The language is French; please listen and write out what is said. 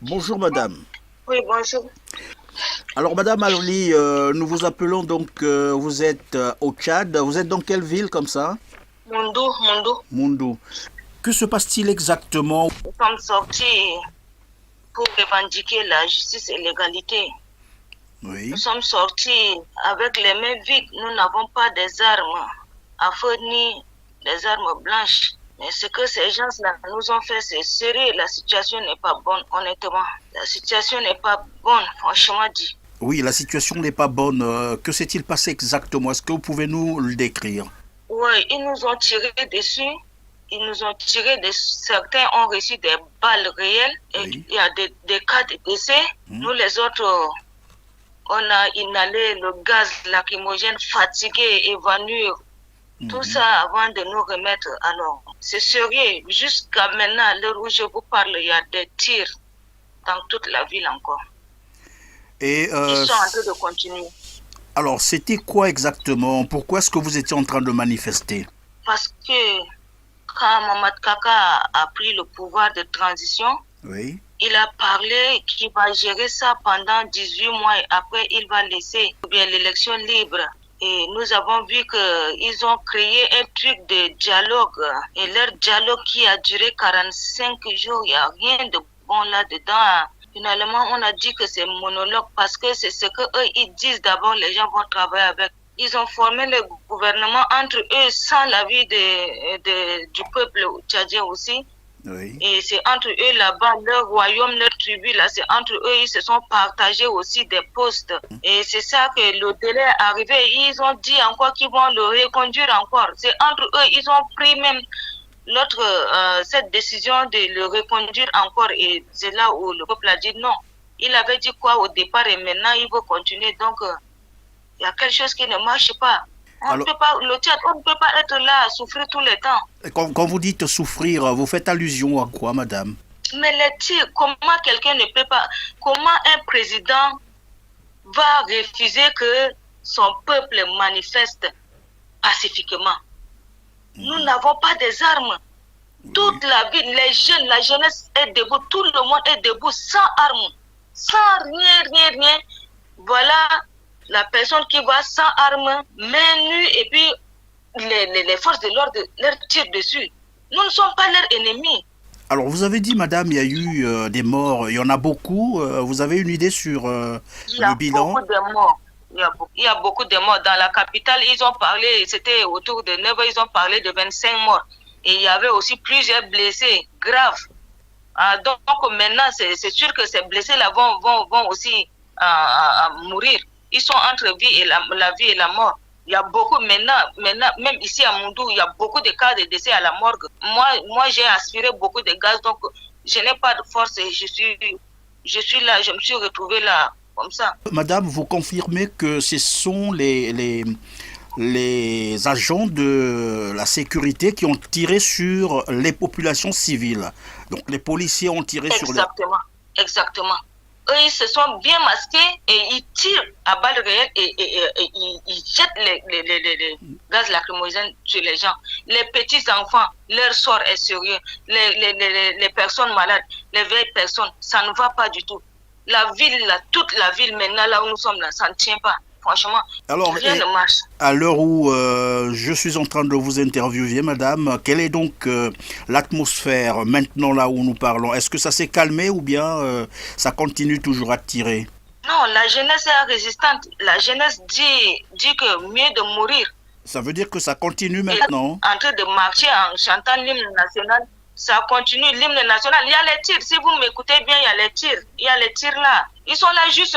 Bonjour madame. Oui, bonjour. Alors madame Ali, nous vous appelons donc, vous êtes au Tchad. Vous êtes dans quelle ville comme ça? Mondou. Mundu. Que se passe-t-il exactement? Nous sommes sortis pour revendiquer la justice et l'égalité. Nous Oui. sommes sortis avec les mains vides. Nous n'avons pas des armes à feu ni des armes blanches. Mais ce que ces gens-là nous ont fait, c'est sérieux. La situation n'est pas bonne, honnêtement. La situation n'est pas bonne, franchement dit. Oui, la situation n'est pas bonne. Que s'est-il passé exactement? Est-ce que vous pouvez nous le décrire? Oui, ils nous ont tiré dessus. Ils nous ont tiré certains ont reçu des balles réelles et Oui. il y a des cas de décès. Hmm. Nous les autres, on a inhalé le gaz lacrymogène, fatigué, évanoui, tout Mhm. ça avant de nous remettre. Alors, c'est sérieux. Jusqu'à maintenant, à l'heure où je vous parle, il y a des tirs dans toute la ville encore. Et Ils sont en train de continuer. alors, c'était quoi exactement? Pourquoi est-ce que vous étiez en train de manifester? Parce que quand Mamad Kaka a pris le pouvoir de transition, Oui. il a parlé qu'il va gérer ça pendant 18 mois et après il va laisser bien l'élection libre. Et nous avons vu qu'ils ont créé un truc de dialogue. Et leur dialogue qui a duré 45 jours, il n'y a rien de bon là-dedans. Finalement, on a dit que c'est monologue parce que c'est ce qu'eux, ils disent d'abord, les gens vont travailler avec. Ils ont formé le gouvernement entre eux sans l'avis du peuple tchadien aussi. Oui. Et c'est entre eux là-bas, leur royaume, leur tribu, là, c'est entre eux, ils se sont partagés aussi des postes. Et c'est ça que le délai est arrivé. Ils ont dit encore qu'ils vont le reconduire encore. C'est entre eux, ils ont pris même cette décision de le reconduire encore. Et c'est là où le peuple a dit non. Il avait dit quoi au départ et maintenant il veut continuer. Donc, il y a quelque chose qui ne marche pas. On ne Alors, peut pas, le Tchad, on ne peut pas être là à souffrir tout le temps. quand vous dites souffrir, vous faites allusion à quoi, madame? Mais les tirs, comment quelqu'un ne peut pas, comment un président va refuser que son peuple manifeste pacifiquement? Nous n'avons pas des armes. Oui. Toute la ville, les jeunes, la jeunesse est debout, tout le monde est debout sans armes, sans rien. Voilà la personne qui va sans armes, main nue, et puis les forces de l'ordre leur tirent dessus. Nous ne sommes pas leurs ennemis. Alors, vous avez dit, madame, il y a eu des morts. Il y en a beaucoup. Vous avez une idée sur Il y le a bilan? beaucoup de morts. Il y a beaucoup de morts. Dans la capitale, ils ont parlé, c'était autour de 9 heures, ils ont parlé de 25 morts. Et il y avait aussi plusieurs blessés graves. Donc maintenant, c'est sûr que ces blessés-là vont aussi mourir. Ils sont entre la vie et la mort. Il y a beaucoup maintenant, même ici à Mondou, il y a beaucoup de cas de décès à la morgue. Moi j'ai aspiré beaucoup de gaz, donc je n'ai pas de force et je suis là, je me suis retrouvée là, comme ça. Madame, vous confirmez que ce sont les agents de la sécurité qui ont tiré sur les populations civiles. Donc, les policiers ont tiré sur les... Exactement, exactement. Eux, ils se sont bien masqués et ils tirent à balles réelles et ils jettent les gaz lacrymogènes sur les gens. Les petits-enfants, leur sort est sérieux. Les personnes malades, les vieilles personnes, ça ne va pas du tout. La ville, là, toute la ville maintenant, là où nous sommes, là, ça ne tient pas. Franchement, Alors, rien ne marche. à l'heure où je suis en train de vous interviewer, madame, quelle est donc l'atmosphère maintenant là où nous parlons? Est-ce que ça s'est calmé ou bien ça continue toujours à tirer? Non, la jeunesse est résistante. La jeunesse dit que mieux de mourir. Ça veut dire que ça continue Et maintenant? en train de marcher en chantant l'hymne national, ça continue l'hymne national. Il y a les tirs. Si vous m'écoutez bien, il y a les tirs. Il y a les tirs là. Ils sont là juste